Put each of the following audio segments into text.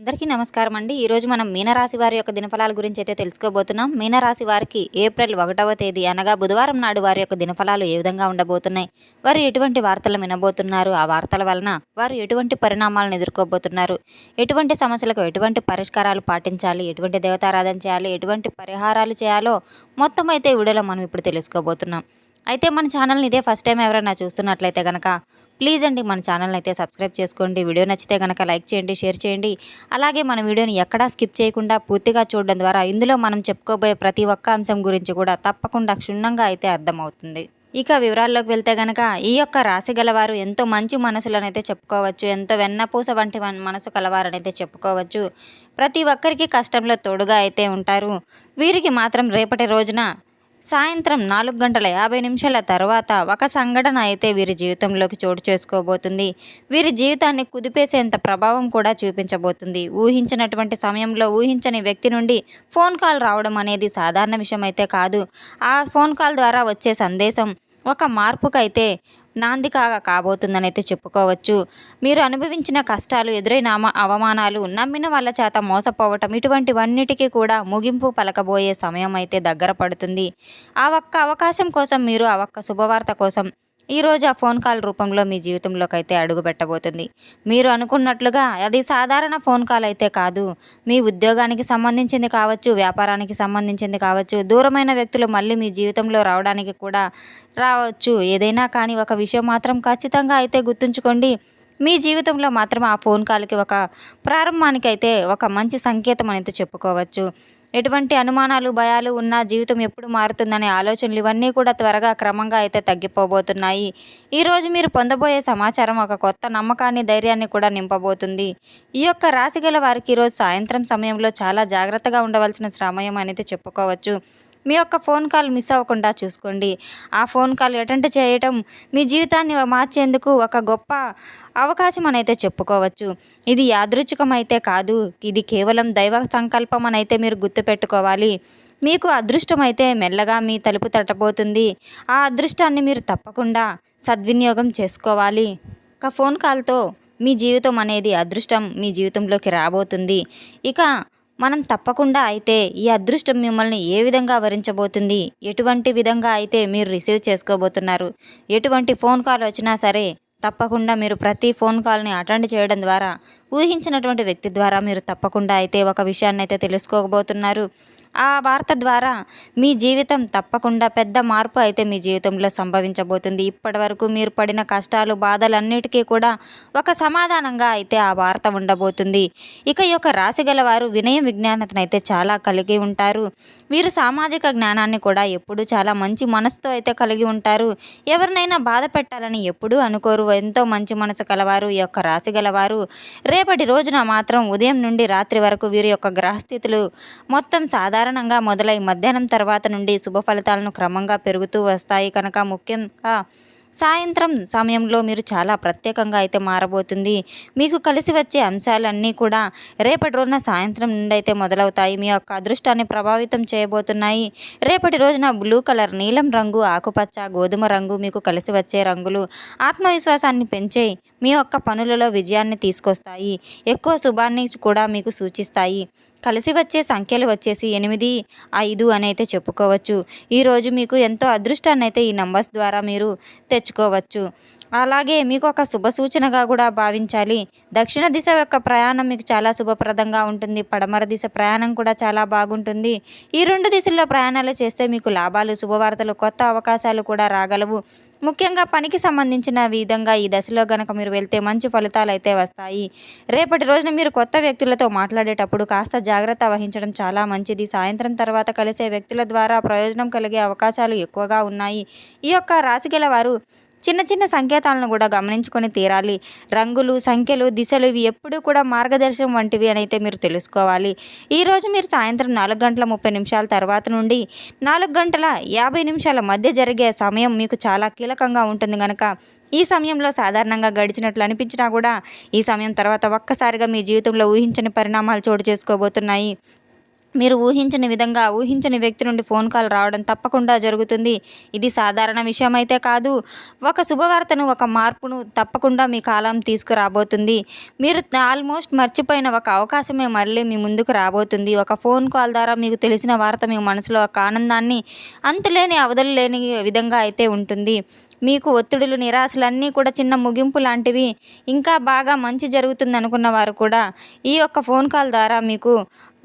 అందరికీ నమస్కారం అండి. ఈరోజు మనం మీనరాశి వారి యొక్క దినఫలాల గురించి అయితే తెలుసుకోబోతున్నాం. మీనరాశి వారికి ఏప్రిల్ 1వ తేదీ అనగా బుధవారం నాడు వారి యొక్క దినఫలాలు ఏ విధంగా ఉండబోతున్నాయి, వారు ఎటువంటి వార్తలు వినబోతున్నారు, ఆ వార్తల వలన వారు ఎటువంటి పరిణామాలను ఎదుర్కోబోతున్నారు, ఎటువంటి సమస్యలకు ఎటువంటి పరిష్కారాలు పాటించాలి, ఎటువంటి దేవతారాధన చేయాలి, ఎటువంటి పరిహారాలు చేయాలో మొత్తం అయితే ఈ వీడియోలో మనం ఇప్పుడు తెలుసుకోబోతున్నాం. అయితే మన ఛానల్ని ఇదే ఫస్ట్ టైం ఎవరైనా చూస్తున్నట్లయితే కనుక ప్లీజ్ అండి మన ఛానల్ని అయితే సబ్స్క్రైబ్ చేసుకోండి. వీడియో నచ్చితే కనుక లైక్ చేయండి, షేర్ చేయండి. అలాగే మన వీడియోని ఎక్కడా స్కిప్ చేయకుండా పూర్తిగా చూడడం ద్వారా ఇందులో మనం చెప్పుకోబోయే ప్రతి ఒక్క అంశం గురించి కూడా తప్పకుండా క్షుణ్ణంగా అయితే అర్థమవుతుంది. ఇక వివరాల్లోకి వెళ్తే గనక ఈ యొక్క రాశి గలవారు ఎంతో మంచి మనసులనైతే చెప్పుకోవచ్చు. ఎంతో వెన్నపూస వంటి మనసు కలవారనైతే చెప్పుకోవచ్చు. ప్రతి ఒక్కరికి కష్టంలో తోడుగా అయితే ఉంటారు. వీరికి మాత్రం రేపటి రోజున సాయంత్రం 4:50 తర్వాత ఒక సంఘటన అయితే వీరి జీవితంలోకి చోటు చేసుకోబోతుంది. వీరి జీవితాన్ని కుదిపేసేంత ప్రభావం కూడా చూపించబోతుంది. ఊహించినటువంటి సమయంలో ఊహించని వ్యక్తి నుండి ఫోన్ కాల్ రావడం అనేది సాధారణ విషయం అయితే కాదు. ఆ ఫోన్ కాల్ ద్వారా వచ్చే సందేశం ఒక మార్పుకైతే నాంది కాబోతుందని అయితే చెప్పుకోవచ్చు. మీరు అనుభవించిన కష్టాలు, ఎదురైన అవమానాలు, నమ్మిన వాళ్ళ చేత మోసపోవటం, ఇటువంటివన్నిటికీ కూడా ముగింపు పలకబోయే సమయం అయితే దగ్గర పడుతుంది. ఆ ఒక్క అవకాశం కోసం మీరు ఆ ఒక్క శుభవార్త కోసం ఈరోజు ఆ ఫోన్ కాల్ రూపంలో మీ జీవితంలోకి అయితే అడుగు పెట్టబోతుంది. మీరు అనుకున్నట్లుగా అది సాధారణ ఫోన్ కాల్ అయితే కాదు. మీ ఉద్యోగానికి సంబంధించింది కావచ్చు, వ్యాపారానికి సంబంధించింది కావచ్చు, దూరమైన వ్యక్తులు మళ్ళీ మీ జీవితంలో రావడానికి కూడా రావచ్చు. ఏదైనా కానీ ఒక విషయం మాత్రం ఖచ్చితంగా అయితే గుర్తుంచుకోండి. మీ జీవితంలో మాత్రం ఆ ఫోన్ కాల్కి ఒక ప్రారంభానికైతే ఒక మంచి సంకేతం అనేది చెప్పుకోవచ్చు. ఎటువంటి అనుమానాలు, భయాలు ఉన్న జీవితం ఎప్పుడు మారుతుందనే ఆలోచనలు ఇవన్నీ కూడా త్వరగా క్రమంగా అయితే తగ్గిపోబోతున్నాయి. ఈరోజు మీరు పొందబోయే సమాచారం ఒక కొత్త నమ్మకాన్ని, ధైర్యాన్ని కూడా నింపబోతుంది. ఈ యొక్క రాశి గల వారికి ఈరోజు సాయంత్రం సమయంలో చాలా జాగ్రత్తగా ఉండవలసిన సమయం అనేది చెప్పుకోవచ్చు. మీ యొక్క ఫోన్ కాల్ మిస్ అవ్వకుండా చూసుకోండి. ఆ ఫోన్ కాల్ అటెండ్ చేయటం మీ జీవితాన్ని మార్చేందుకు ఒక గొప్ప అవకాశం అనైతే చెప్పుకోవచ్చు. ఇది యాదృచ్ఛికం అయితే కాదు, ఇది కేవలం దైవ సంకల్పం అని అయితే మీరు గుర్తుపెట్టుకోవాలి. మీకు అదృష్టం అయితే మెల్లగా మీ తలుపు తట్టబోతుంది. ఆ అదృష్టాన్ని మీరు తప్పకుండా సద్వినియోగం చేసుకోవాలి. ఒక ఫోన్ కాల్తో మీ జీవితం అనేది అదృష్టం మీ జీవితంలోకి రాబోతుంది. ఇక మనం తప్పకుండా అయితే ఈ అదృష్టం మిమ్మల్ని ఏ విధంగా వరించబోతుంది, ఎటువంటి విధంగా అయితే మీరు రిసీవ్ చేసుకోబోతున్నారు, ఎటువంటి ఫోన్ కాల్ వచ్చినా సరే తప్పకుండా మీరు ప్రతి ఫోన్ కాల్ని అటెండ్ చేయడం ద్వారా ఊహించినటువంటి వ్యక్తి ద్వారా మీరు తప్పకుండా అయితే ఒక విషయాన్ని అయితే తెలుసుకోబోతున్నారు. ఆ వార్త ద్వారా మీ జీవితం తప్పకుండా పెద్ద మార్పు అయితే మీ జీవితంలో సంభవించబోతుంది. ఇప్పటి వరకు మీరు పడిన కష్టాలు, బాధలన్నిటికీ కూడా ఒక సమాధానంగా అయితే ఆ వార్త ఉండబోతుంది. ఇక ఈ యొక్క రాశి గల వారు వినయం, విజ్ఞానతను అయితే చాలా కలిగి ఉంటారు. వీరు సామాజిక జ్ఞానాన్ని కూడా ఎప్పుడూ చాలా మంచి మనసుతో అయితే కలిగి ఉంటారు. ఎవరినైనా బాధ పెట్టాలని ఎప్పుడూ అనుకోరు. ఎంతో మంచి మనసు కలవారు ఈ యొక్క రాశి గలవారు. రేపటి రోజున మాత్రం ఉదయం నుండి రాత్రి వరకు వీరి యొక్క గ్రహస్థితులు మొత్తం సాధారణంగా మొదలై మధ్యాహ్నం తర్వాత నుండి శుభ ఫలితాలను క్రమంగా పెరుగుతూ వస్తాయి. కనుక ముఖ్యంగా సాయంత్రం సమయంలో మీరు చాలా ప్రత్యేకంగా అయితే మారబోతుంది. మీకు కలిసి వచ్చే అంశాలన్నీ కూడా రేపటి రోజున సాయంత్రం నుండి అయితే మొదలవుతాయి. మీ యొక్క అదృష్టాన్ని ప్రభావితం చేయబోతున్నాయి. రేపటి రోజున బ్లూ కలర్, నీలం రంగు, ఆకుపచ్చ, గోధుమ రంగు మీకు కలిసి వచ్చే రంగులు ఆత్మవిశ్వాసాన్ని పెంచే మీ యొక్క పనులలో విజయాన్ని తీసుకొస్తాయి. ఎక్కువ శుభాన్ని కూడా మీకు సూచిస్తాయి. కలిసి వచ్చే సంఖ్యలు వచ్చేసి 8, 5 అని అయితే చెప్పుకోవచ్చు. ఈరోజు మీకు ఎంతో అదృష్టాన్ని అయితే ఈ నంబర్స్ ద్వారా మీరు తెచ్చుకోవచ్చు. అలాగే మీకు ఒక శుభ సూచనగా కూడా భావించాలి. దక్షిణ దిశ యొక్క ప్రయాణం మీకు చాలా శుభప్రదంగా ఉంటుంది. పడమర దిశ ప్రయాణం కూడా చాలా బాగుంటుంది. ఈ 2 దిశల్లో ప్రయాణాలు చేస్తే మీకు లాభాలు, శుభవార్తలు, కొత్త అవకాశాలు కూడా రాగలవు. ముఖ్యంగా పనికి సంబంధించిన విధంగా ఈ దశలో గనక మీరు వెళ్తే మంచి ఫలితాలు అయితే వస్తాయి. రేపటి రోజున మీరు కొత్త వ్యక్తులతో మాట్లాడేటప్పుడు కాస్త జాగ్రత్త వహించడం చాలా మంచిది. సాయంత్రం తర్వాత కలిసే వ్యక్తుల ద్వారా ప్రయోజనం కలిగే అవకాశాలు ఎక్కువగా ఉన్నాయి. ఈ యొక్క రాశి గల వారు చిన్న చిన్న సంకేతాలను కూడా గమనించుకొని తీరాలి. రంగులు, సంఖ్యలు, దిశలు ఇవి ఎప్పుడూ కూడా మార్గదర్శనం వంటివి అని అయితే మీరు తెలుసుకోవాలి. ఈరోజు మీరు సాయంత్రం 4:30 తర్వాత నుండి 4:50 మధ్య జరిగే సమయం మీకు చాలా కీలకంగా ఉంటుంది. కనుక ఈ సమయంలో సాధారణంగా గడిచినట్లు అనిపించినా కూడా ఈ సమయం తర్వాత ఒక్కసారిగా మీ జీవితంలో ఊహించని పరిణామాలు చోటు చేసుకోబోతున్నాయి. మీరు ఊహించని విధంగా ఊహించని వ్యక్తి నుండి ఫోన్ కాల్ రావడం తప్పకుండా జరుగుతుంది. ఇది సాధారణ విషయం అయితే కాదు. ఒక శుభవార్తను, ఒక మార్పును తప్పకుండా మీ కాలం తీసుకురాబోతుంది. మీరు ఆల్మోస్ట్ మర్చిపోయిన ఒక అవకాశమే మళ్ళీ మీ ముందుకు రాబోతుంది. ఒక ఫోన్ కాల్ ద్వారా మీకు తెలిసిన వార్త మీ మనసులో ఒక ఆనందాన్ని అంతులేని అవధులు లేని విధంగా అయితే ఉంటుంది. మీకు ఒత్తిడులు, నిరాశలన్నీ కూడా చిన్న ముగింపు లాంటివి. ఇంకా బాగా మంచి జరుగుతుంది అనుకున్న వారు కూడా ఈ యొక్క ఫోన్ కాల్ ద్వారా మీకు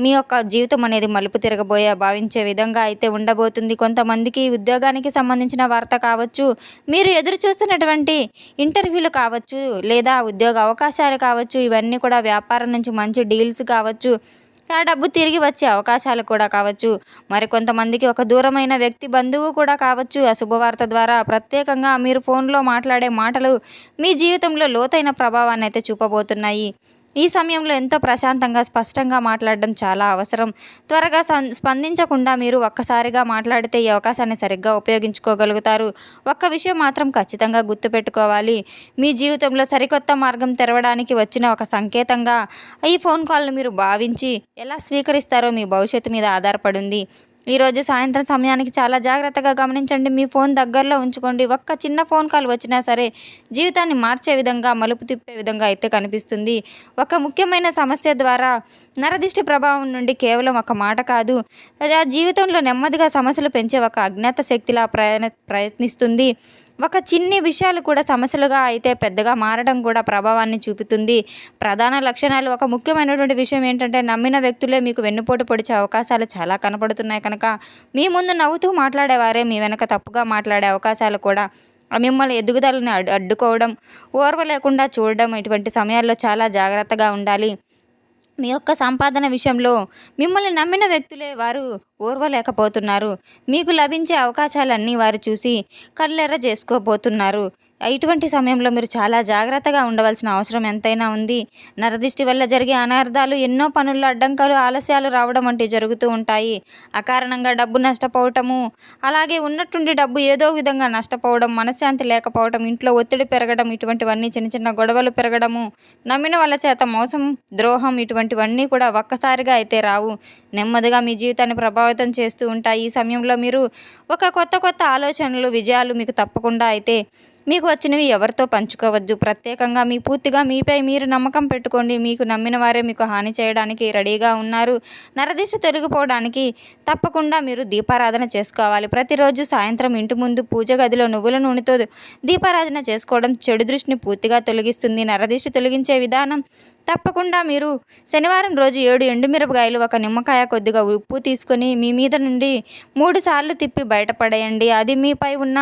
మీ యొక్క జీవితం అనేది మలుపు తిరగబోయే భావించే విధంగా అయితే ఉండబోతుంది. కొంతమందికి ఉద్యోగానికి సంబంధించిన వార్త కావచ్చు, మీరు ఎదురు చూస్తున్నటువంటి ఇంటర్వ్యూలు కావచ్చు, లేదా ఉద్యోగ అవకాశాలు కావచ్చు, ఇవన్నీ కూడా వ్యాపారం నుంచి మంచి డీల్స్ కావచ్చు, ఆ డబ్బు తిరిగి వచ్చే అవకాశాలు కూడా కావచ్చు. మరి కొంతమందికి ఒక దూరమైన వ్యక్తి, బంధువు కూడా కావచ్చు. ఆ శుభవార్త ద్వారా ప్రత్యేకంగా మీరు ఫోన్లో మాట్లాడే మాటలు మీ జీవితంలో లోతైన ప్రభావాన్ని అయితే చూపబోతున్నాయి. ఈ సమయంలో ఎంతో ప్రశాంతంగా, స్పష్టంగా మాట్లాడడం చాలా అవసరం. త్వరగా స్పందించకుండా మీరు ఒక్కసారిగా మాట్లాడితే ఈ అవకాశాన్ని సరిగ్గా ఉపయోగించుకోగలుగుతారు. ఒక్క విషయం మాత్రం ఖచ్చితంగా గుర్తుపెట్టుకోవాలి. మీ జీవితంలో సరికొత్త మార్గం తెరవడానికి వచ్చిన ఒక సంకేతంగా ఈ ఫోన్ కాల్ను మీరు భావించి ఎలా స్వీకరిస్తారో మీ భవిష్యత్తు మీద ఆధారపడింది. ఈరోజు సాయంత్రం సమయానికి చాలా జాగ్రత్తగా గమనించండి. మీ ఫోన్ దగ్గరలో ఉంచుకోండి. ఒక్క చిన్న ఫోన్ కాల్ వచ్చినా సరే జీవితాన్ని మార్చే విధంగా, మలుపు తిప్పే విధంగా అయితే కనిపిస్తుంది. ఒక ముఖ్యమైన సమస్య ద్వారా నరదిష్టి ప్రభావం నుండి కేవలం ఒక మాట కాదు, అది ఆ జీవితంలో నెమ్మదిగా సమస్యలు పెంచే ఒక అజ్ఞాత శక్తిలా ప్రయత్నిస్తుంది. ఒక చిన్ని విషయాలు కూడా సమస్యలుగా అయితే పెద్దగా మారడం కూడా ప్రభావాన్ని చూపుతుంది. ప్రధాన లక్షణాలు, ఒక ముఖ్యమైనటువంటి విషయం ఏంటంటే, నమ్మిన వ్యక్తులే మీకు వెన్నుపోటు పొడిచే అవకాశాలు చాలా కనపడుతున్నాయి కనుక మీ ముందు నవ్వుతూ మాట్లాడేవారే మీ వెనక తప్పుగా మాట్లాడే అవకాశాలు కూడా, మిమ్మల్ని ఎదుగుదలని అడ్డుకోవడం, ఓర్వలేకుండా చూడడం, ఇటువంటి సమయాల్లో చాలా జాగ్రత్తగా ఉండాలి. మీ యొక్క సంపాదన విషయంలో మిమ్మల్ని నమ్మిన వ్యక్తులే వారు ఓర్వలేకపోతున్నారు. మీకు లభించే అవకాశాలన్నీ వారు చూసి కళ్ళెర్ర చేసుకోబోతున్నారు. ఇటువంటి సమయంలో మీరు చాలా జాగ్రత్తగా ఉండవలసిన అవసరం ఎంతైనా ఉంది. నరదిష్టి వల్ల జరిగే అనార్థాలు, ఎన్నో పనుల్లో అడ్డంకాలు, ఆలస్యాలు రావడం వంటివి జరుగుతూ ఉంటాయి. అకారణంగా డబ్బు నష్టపోవటము, అలాగే ఉన్నట్టుండి డబ్బు ఏదో విధంగా నష్టపోవడం, మనశ్శాంతి లేకపోవడం, ఇంట్లో ఒత్తిడి పెరగడం, ఇటువంటివన్నీ చిన్న చిన్న గొడవలు పెరగడము, నమ్మిన వాళ్ళ చేత మోసం, ద్రోహం, ఇటువంటివన్నీ కూడా ఒక్కసారిగా అయితే రావు. నెమ్మదిగా మీ జీవితాన్ని ప్రభావితం చేస్తూ ఉంటాయి. ఈ సమయంలో మీరు ఒక కొత్త ఆలోచనలు, విజయాలు మీకు తప్పకుండా అయితే మీకు వచ్చినవి ఎవరితో పంచుకోవద్దు. ప్రత్యేకంగా పూర్తిగా మీపై మీరు నమ్మకం పెట్టుకోండి. మీకు నమ్మిన వారే మీకు హాని చేయడానికి రెడీగా ఉన్నారు. నరదిష్టి తొలగిపోవడానికి తప్పకుండా మీరు దీపారాధన చేసుకోవాలి. ప్రతిరోజు సాయంత్రం ఇంటి ముందు పూజ గదిలో నువ్వుల నూనెతో దీపారాధన చేసుకోవడం చెడు దృష్టిని పూర్తిగా తొలగిస్తుంది. నరదిష్టి తొలగించే విధానం, తప్పకుండా మీరు శనివారం రోజు 7 ఎండుమిరపకాయలు, ఒక నిమ్మకాయ, కొద్దిగా ఉప్పు తీసుకొని మీ మీద నుండి 3 సార్లు తిప్పి బయటపడేయండి. అది మీపై ఉన్న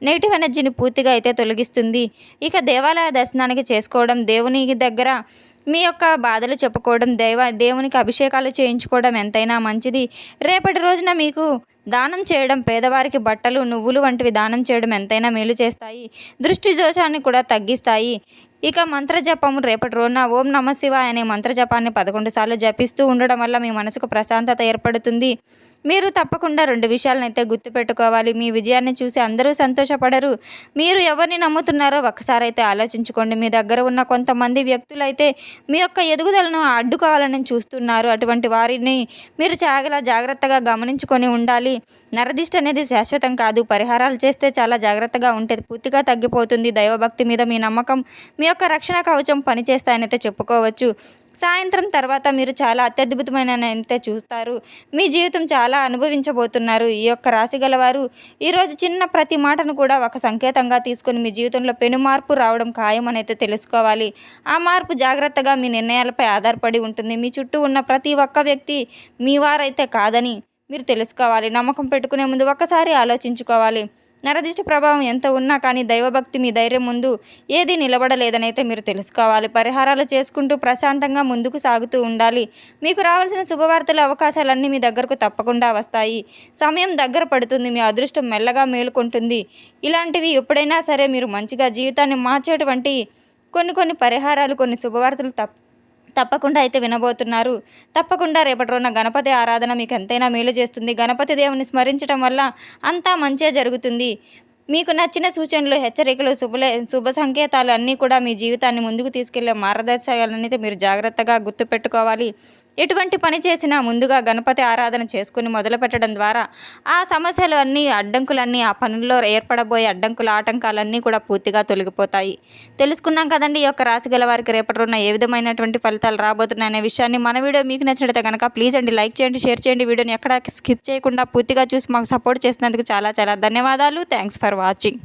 నెగిటివ్ ఎనర్జీని పూర్తిగా అయితే తొలగిస్తుంది. ఇక దేవాలయ దర్శనానికి చేసుకోవడం, దేవుని దగ్గర మీ యొక్క బాధలు చెప్పుకోవడం, దేవునికి అభిషేకాలు చేయించుకోవడం ఎంతైనా మంచిది. రేపటి రోజున మీకు దానం చేయడం, పేదవారికి బట్టలు, నువ్వులు వంటివి దానం చేయడం ఎంతైనా మేలు చేస్తాయి. దృష్టి దోషాన్ని కూడా తగ్గిస్తాయి. ఇక మంత్రజపము, రేపటి రోజున ఓం నమ శివాయ అనే మంత్రజపాన్ని 11 సార్లు జపిస్తూ ఉండడం వల్ల మీ మనసుకు ప్రశాంతత ఏర్పడుతుంది. మీరు తప్పకుండా 2 విషయాలనైతే గుర్తుపెట్టుకోవాలి. మీ విజయాన్ని చూసి అందరూ సంతోషపడరు. మీరు ఎవరిని నమ్ముతున్నారో ఒక్కసారి అయితే ఆలోచించుకోండి. మీ దగ్గర ఉన్న కొంతమంది వ్యక్తులైతే మీ యొక్క ఎదుగుదలను అడ్డుకోవాలని చూస్తున్నారు. అటువంటి వారిని మీరు చాలా జాగ్రత్తగా గమనించుకొని ఉండాలి. నరదిష్టి అనేది శాశ్వతం కాదు. పరిహారాలు చేస్తే చాలా జాగ్రత్తగా ఉంటే పూర్తిగా తగ్గిపోతుంది. దైవభక్తి మీద మీ నమ్మకం మీ యొక్క రక్షణ కవచం పనిచేస్తాయనైతే చెప్పుకోవచ్చు. సాయంత్రం తర్వాత మీరు చాలా అత్యద్భుతమైన అయితే చూస్తారు. మీ జీవితం చాలా అనుభవించబోతున్నారు. ఈ యొక్క రాశి గలవారు ఈరోజు చిన్న ప్రతి మాటను కూడా ఒక సంకేతంగా తీసుకొని మీ జీవితంలో పెను మార్పు రావడం ఖాయం అయితే తెలుసుకోవాలి. ఆ మార్పు జాగ్రత్తగా మీ నిర్ణయాలపై ఆధారపడి ఉంటుంది. మీ చుట్టూ ఉన్న ప్రతి ఒక్క వ్యక్తి మీ వారైతే కాదని మీరు తెలుసుకోవాలి. నమ్మకం పెట్టుకునే ముందు ఒక్కసారి ఆలోచించుకోవాలి. నరదిష్టి ప్రభావం ఎంత ఉన్నా కానీ దైవభక్తి, మీ ధైర్యం ముందు ఏది నిలబడలేదని అయితే మీరు తెలుసుకోవాలి. పరిహారాలు చేసుకుంటూ ప్రశాంతంగా ముందుకు సాగుతూ ఉండాలి. మీకు రావాల్సిన శుభవార్తల అవకాశాలన్నీ మీ దగ్గరకు తప్పకుండా వస్తాయి. సమయం దగ్గర పడుతుంది. మీ అదృష్టం మెల్లగా మేలుకుంటుంది. ఇలాంటివి ఎప్పుడైనా సరే మీరు మంచిగా జీవితాన్ని మార్చేటువంటి కొన్ని పరిహారాలు, కొన్ని శుభవార్తలు తప్పకుండా అయితే వినబోతున్నారు. తప్పకుండా రేపటి రోజున గణపతి ఆరాధన మీకు ఎంతైనా మేలు చేస్తుంది. గణపతి దేవుని స్మరించడం వల్ల అంతా మంచే జరుగుతుంది. మీకు నచ్చిన సూచనలు, హెచ్చరికలు, శుభ సంకేతాలు అన్నీ కూడా మీ జీవితాన్ని ముందుకు తీసుకెళ్లే మార్గదర్శకాలనైతే మీరు జాగ్రత్తగా గుర్తుపెట్టుకోవాలి. ఎటువంటి పని చేసినా ముందుగా గణపతి ఆరాధన చేసుకుని మొదలుపెట్టడం ద్వారా ఆ సమస్యలు అన్నీ అడ్డంకులన్నీ ఆ పనుల్లో ఏర్పడబోయే అడ్డంకుల ఆటంకాలన్నీ కూడా పూర్తిగా తొలగిపోతాయి. తెలుసుకున్నాం కదండి ఈ యొక్క రాశి గల వారికి రేపటి రోజున ఏ విధమైనటువంటి ఫలితాలు రాబోతున్నాయనే విషయాన్ని. మన వీడియో మీకు నచ్చినట్లయితే కనుక ప్లీజ్ అండి లైక్ చేయండి, షేర్ చేయండి. వీడియోని ఎక్కడ స్కిప్ చేయకుండా పూర్తిగా చూసి మాకు సపోర్ట్ చేసినందుకు చాలా చాలా ధన్యవాదాలు. Thanks for watching.